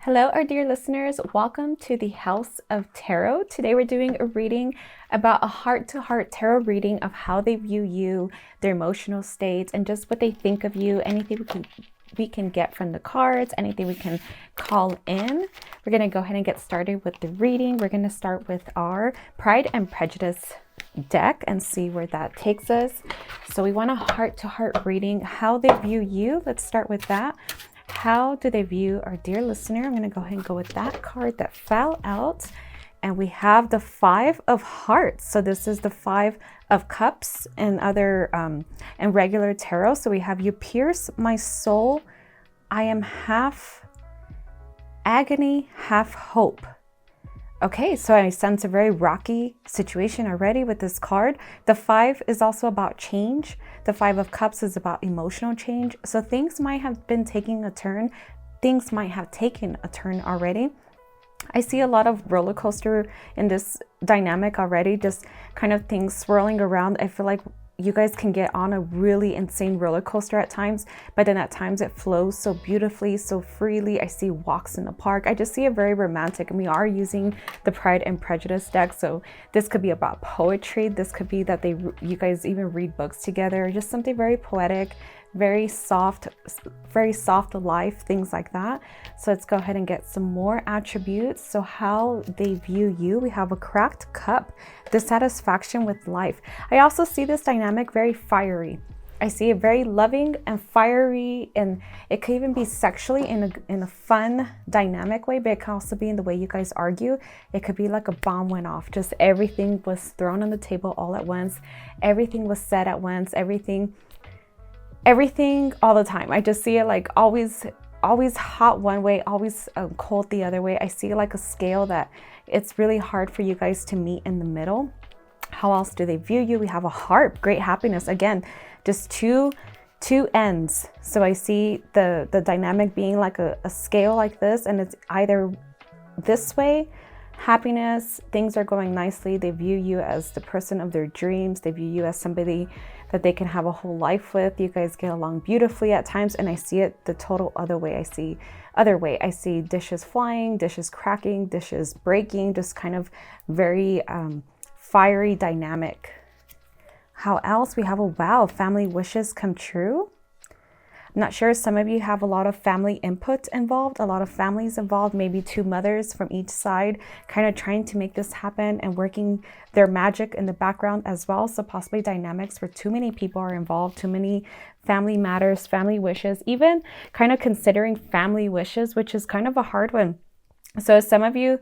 Hello, our dear listeners. Welcome to the House of Tarot. Today we're doing a reading about a heart-to-heart tarot reading of how they view you, their emotional states, and just what they think of you. Anything we can get from the cards, anything we can call in. We're going to go ahead and get started with the reading. We're going to start with our Pride and Prejudice deck and see where that takes us. So we want a heart-to-heart reading, how they view you. Let's start with that. How do they view our dear listener? I'm going to go ahead and go with that card that fell out. And we have the Five of Hearts. So this is the Five of Cups and other and regular tarot. So we have, you pierce my soul. I am half agony, half hope. Okay, so I sense a very rocky situation already with this card. The Five is also about change. The Five of Cups is about emotional change. So things might have been taking a turn. Things might have taken a turn already. I see a lot of roller coaster in this dynamic already, just kind of things swirling around. I feel like you guys can get on a really insane roller coaster at times, but then at times it flows so beautifully, so freely. I see walks in the park. I just see it very romantic, and we are using the Pride and Prejudice deck. So this could be about poetry. This could be that you guys even read books together, just something very poetic, very soft life, things like that. So let's go ahead and get some more attributes. So how they view you, we have a cracked cup, dissatisfaction with life. I also see this dynamic very fiery. I see it very loving and fiery, and it could even be sexually in a fun dynamic way, but it can also be in the way you guys argue. It could be like a bomb went off, just everything was thrown on the table all at once, everything was said at once, everything all the time. I just see it like always hot one way, always cold the other way. I see like a scale that it's really hard for you guys to meet in the middle. How else do they view you? We have a heart, great happiness. Again, just two ends. So I see the dynamic being like a scale like this, and it's either this way, happiness, things are going nicely. They view you as the person of their dreams. They view you as somebody that they can have a whole life with. You guys get along beautifully at times, and I see it the total other way. I see dishes flying, dishes cracking, dishes breaking, just kind of very fiery dynamic. How else? We have a wow, family wishes come true. I'm not sure, some of you have a lot of family input involved, a lot of families involved, maybe two mothers from each side, kind of trying to make this happen and working their magic in the background as well. So possibly dynamics where too many people are involved, too many family matters, family wishes, even kind of considering family wishes, which is kind of a hard one. So some of you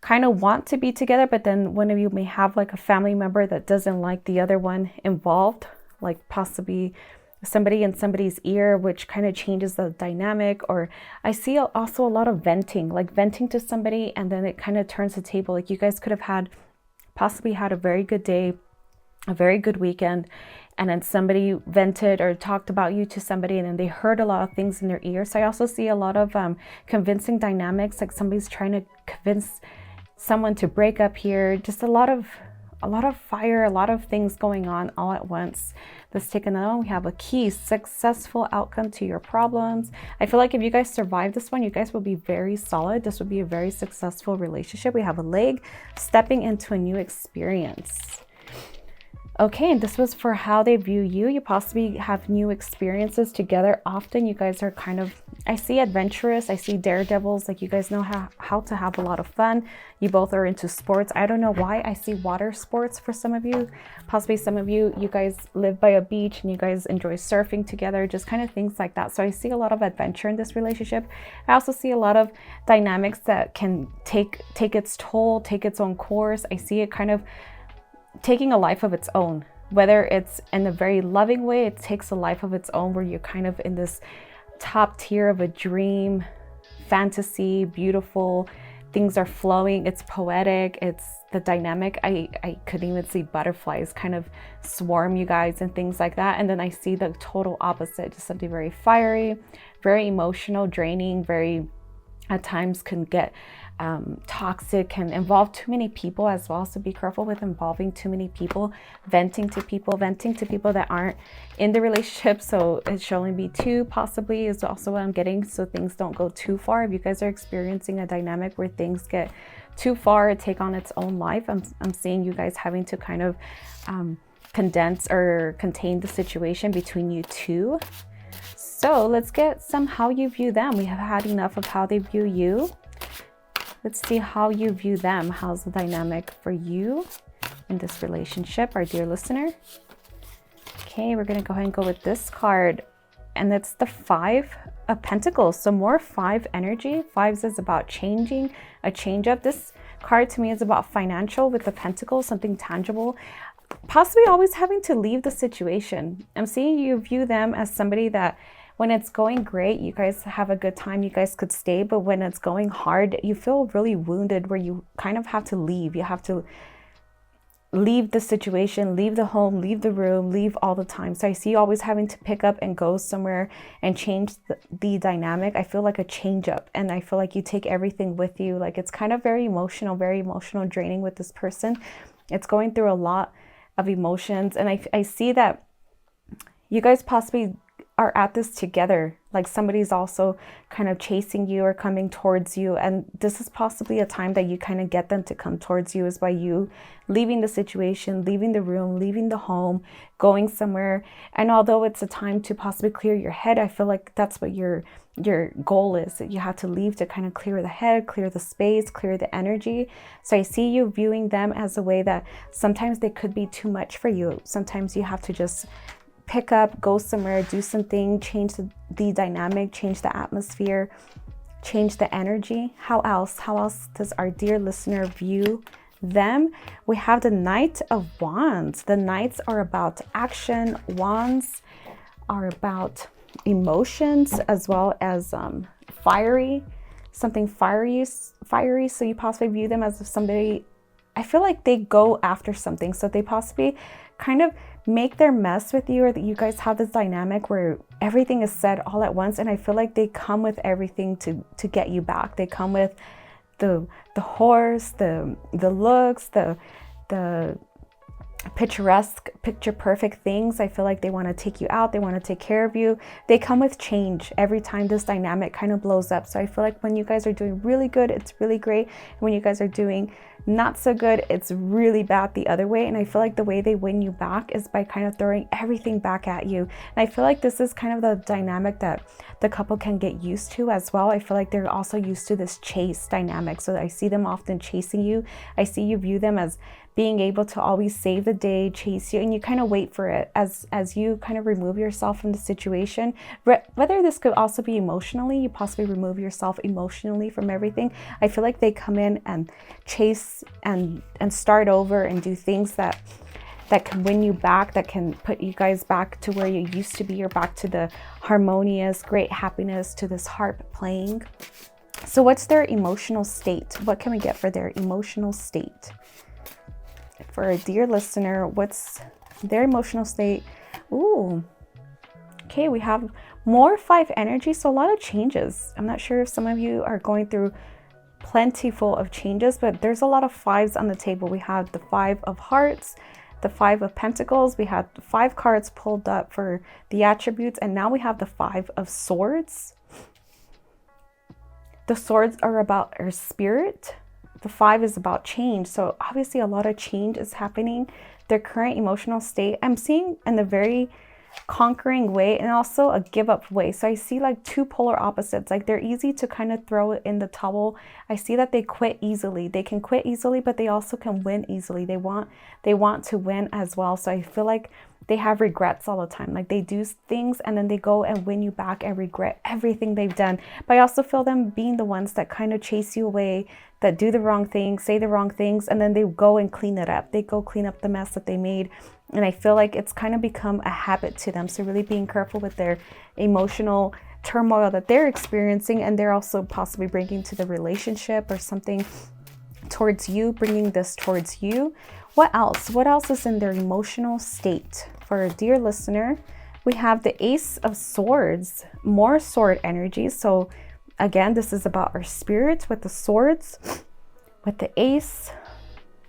kind of want to be together, but then one of you may have like a family member that doesn't like the other one involved, like possibly somebody in somebody's ear, which kind of changes the dynamic. Or I see also a lot of venting, like venting to somebody, and then it kind of turns the table. Like you guys could have possibly had a very good day, a very good weekend, and then somebody vented or talked about you to somebody, and then they heard a lot of things in their ear. So I also see a lot of convincing dynamics, like somebody's trying to convince someone to break up here. Just a lot of fire, a lot of things going on all at once. Let's take another one. We have a key, successful outcome to your problems. I feel like if you guys survive this one, you guys will be very solid. This will be a very successful relationship. We have a leg, stepping into a new experience. Okay, and this was for how they view you. You possibly have new experiences together. Often you guys are kind of, I see adventurous, I see daredevils, like you guys know how to have a lot of fun. You both are into sports. I don't know why I see water sports for some of you. Possibly some of you guys live by a beach and you guys enjoy surfing together, just kind of things like that. So I see a lot of adventure in this relationship. I also see a lot of dynamics that can take its toll, take its own course. I see it kind of taking a life of its own, whether it's in a very loving way, it takes a life of its own where you're kind of in this top tier of a dream, fantasy, beautiful, things are flowing, it's poetic, it's the dynamic. I could even see butterflies kind of swarm you guys and things like that. And then I see the total opposite, just something very fiery, very emotional, draining, very at times can get toxic, can involve too many people as well. So be careful with involving too many people, venting to people that aren't in the relationship. So it should only be two, possibly, is also what I'm getting. So things don't go too far. If you guys are experiencing a dynamic where things get too far or take on its own life, I'm seeing you guys having to kind of condense or contain the situation between you two. So let's get some how you view them. We have had enough of how they view you. Let's see how you view them. How's the dynamic for you in this relationship, our dear listener? Okay, we're going to go ahead and go with this card. And it's the 5 of Pentacles. So more 5 energy. 5s is about changing, a change up. This card to me is about financial with the Pentacles, something tangible. Possibly always having to leave the situation. I'm seeing you view them as somebody that when it's going great, you guys have a good time, you guys could stay. But when it's going hard, you feel really wounded where you kind of have to leave. You have to leave the situation, leave the home, leave the room, leave all the time. So I see you always having to pick up and go somewhere and change the dynamic. I feel like a change up, and I feel like you take everything with you. Like it's kind of very emotional, draining with this person. It's going through a lot of emotions. And I see that you guys possibly are at this together. Like somebody's also kind of chasing you or coming towards you. And this is possibly a time that you kind of get them to come towards you, is by you leaving the situation, leaving the room, leaving the home, going somewhere. And although it's a time to possibly clear your head, I feel like that's what your goal is, that you have to leave to kind of clear the head, clear the space, clear the energy. So I see you viewing them as a way that sometimes they could be too much for you. Sometimes you have to just pick up, go somewhere, do something, change the dynamic, change the atmosphere, change the energy. How else does our dear listener view them? We have the Knight of Wands. The Knights are about action. Wands are about emotions, as well as something fiery. So you possibly view them as if somebody, I feel like they go after something. So they possibly kind of make their mess with you, or that you guys have this dynamic where everything is said all at once. And I feel like they come with everything to get you back. They come with the horse, the looks, the picturesque, picture perfect things. I feel like they want to take you out, they want to take care of you. They come with change every time this dynamic kind of blows up. So I feel like when you guys are doing really good, it's really great. And when you guys are doing not so good, it's really bad the other way. And I feel like the way they win you back is by kind of throwing everything back at you. And I feel like this is kind of the dynamic that the couple can get used to as well. I feel like they're also used to this chase dynamic. So I see them often chasing you. I see you view them as being able to always save the day, chase you, and you kind of wait for it as you kind of remove yourself from the situation. Whether this could also be emotionally, you possibly remove yourself emotionally from everything. I feel like they come in and chase and start over and do things that can win you back, that can put you guys back to where you used to be, or back to the harmonious, great happiness, to this harp playing. So what's their emotional state? What can we get for their emotional state? For a dear listener, what's their emotional state? Ooh, okay, we have more 5 energy, so a lot of changes. I'm not sure if some of you are going through plentiful of changes, but there's a lot of 5s on the table. We have the 5 of Hearts, the 5 of Pentacles. We had 5 cards pulled up for the attributes, and now we have the 5 of Swords. The swords are about our spirit. The 5 is about change. So obviously a lot of change is happening. Their current emotional state, I'm seeing in a very conquering way, and also a give up way. So I see like 2 polar opposites. Like they're easy to kind of throw it in the towel. I see that they quit easily. They can quit easily, but they also can win easily. They want to win as well. So I feel like they have regrets all the time. Like they do things and then they go and win you back and regret everything they've done. But I also feel them being the ones that kind of chase you away, that do the wrong things, say the wrong things, and then they go and clean it up. They go clean up the mess that they made. And I feel like it's kind of become a habit to them. So really being careful with their emotional turmoil that they're experiencing, and they're also possibly bringing to the relationship or something towards you, bringing this towards you. What else? What else is in their emotional state? For a dear listener, we have the Ace of Swords, more sword energy. So Again, this is about our spirits with the swords, with the ace.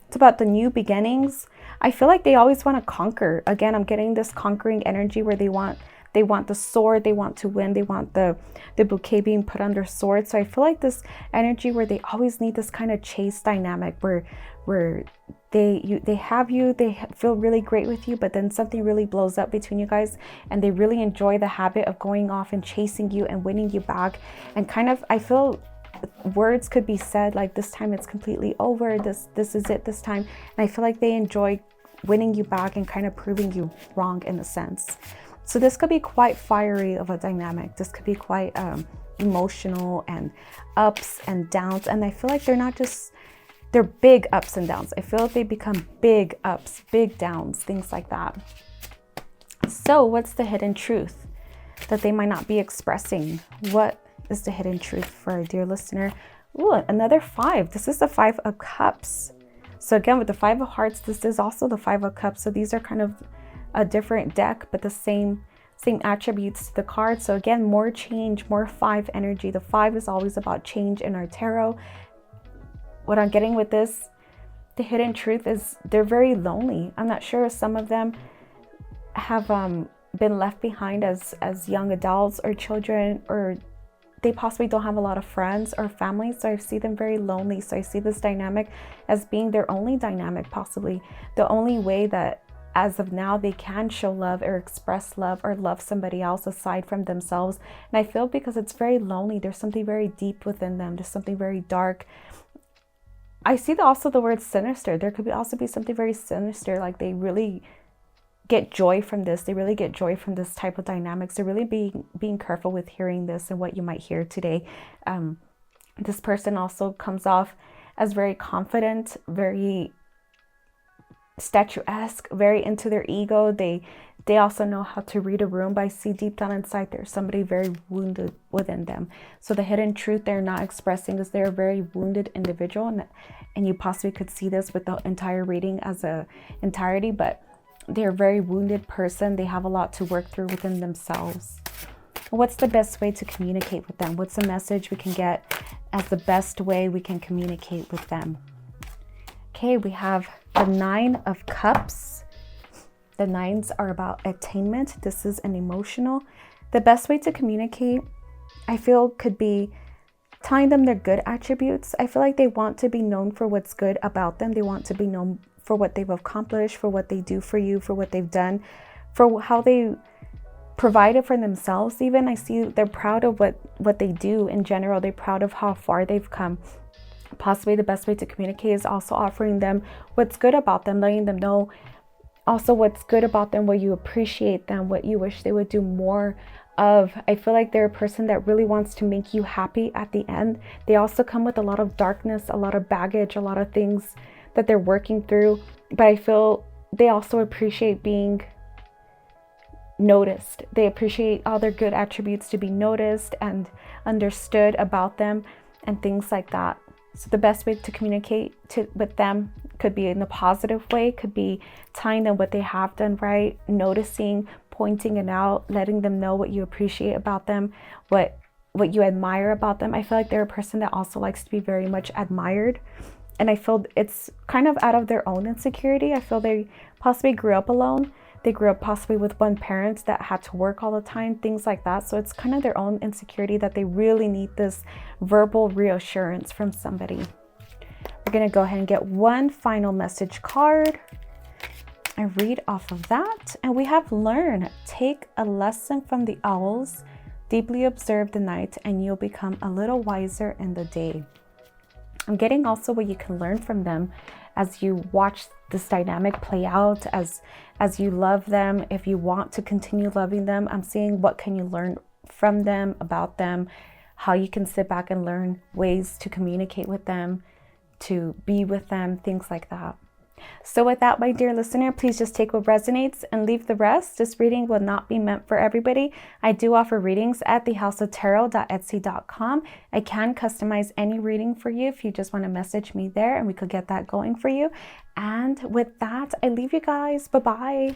It's about the new beginnings. I feel like they always want to conquer. Again, I'm getting this conquering energy where they want the sword, they want to win, they want the bouquet being put on their sword. So I feel like this energy where they always need this kind of chase dynamic where they have you, they feel really great with you, but then something really blows up between you guys, and they really enjoy the habit of going off and chasing you and winning you back. And kind of, I feel words could be said like, this time it's completely over, this is it this time. And I feel like they enjoy winning you back and kind of proving you wrong in a sense. So this could be quite fiery of a dynamic. This could be quite emotional and ups and downs. And I feel like they're big ups and downs. I feel like they become big ups, big downs, things like that. So what's the hidden truth that they might not be expressing? What is the hidden truth for our dear listener? Ooh, another 5. This is the 5 of Cups. So again, with the 5 of Hearts, this is also the 5 of Cups. So these are kind of a different deck, but the same attributes to the card. So again, more change, more 5 energy. The 5 is always about change in our tarot. What I'm getting with this, the hidden truth is they're very lonely. I'm not sure if some of them have been left behind as young adults or children, or they possibly don't have a lot of friends or family. So I see them very lonely. So I see this dynamic as being their only dynamic, possibly the only way that as of now they can show love or express love or love somebody else aside from themselves. And I feel because it's very lonely, there's something very deep within them. There's something very dark. I see also the word sinister. There could also be something very sinister, like they really get joy from this. They really get joy from this type of dynamics. So really being careful with hearing this and what you might hear today. This person also comes off as very confident, very statuesque, very into their ego. They also know how to read a room, but I see deep down inside there's somebody very wounded within them. So the hidden truth they're not expressing is they're a very wounded individual, and you possibly could see this with the entire reading as a entirety, but they're a very wounded person. They have a lot to work through within themselves. What's the best way to communicate with them? What's the message we can get as the best way we can communicate with them? Okay, we have the 9 of Cups. The 9s are about attainment. This is an emotional. The best way to communicate, I feel, could be telling them their good attributes. I feel like they want to be known for what's good about them. They want to be known for what they've accomplished, for what they do for you, for what they've done, for how they provided for themselves. Even I see they're proud of what they do in general. They're proud of how far they've come. Possibly the best way to communicate is also offering them what's good about them, letting them know also what's good about them, what you appreciate them, what you wish they would do more of. I feel like they're a person that really wants to make you happy at the end. They also come with a lot of darkness, a lot of baggage, a lot of things that they're working through, but I feel they also appreciate being noticed. They appreciate all their good attributes to be noticed and understood about them and things like that. So the best way to communicate with them could be in a positive way, could be telling them what they have done right, noticing, pointing it out, letting them know what you appreciate about them, what you admire about them. I feel like they're a person that also likes to be very much admired. And I feel it's kind of out of their own insecurity. I feel they possibly grew up alone. They grew up possibly with one parent that had to work all the time, things like that. So it's kind of their own insecurity that they really need this verbal reassurance from somebody. We're going to go ahead and get one final message card and read off of that. And we have learn. Take a lesson from the owls. Deeply observe the night and you'll become a little wiser in the day. I'm getting also what you can learn from them as you watch this dynamic play out, as you love them. If you want to continue loving them, I'm seeing what can you learn from them, about them, how you can sit back and learn ways to communicate with them, to be with them, things like that. So with that, my dear listener, please just take what resonates and leave the rest. This reading will not be meant for everybody. I do offer readings at thehouseoftarot.etsy.com. I can customize any reading for you if you just want to message me there and we could get that going for you. And with that, I leave you guys. Bye-bye.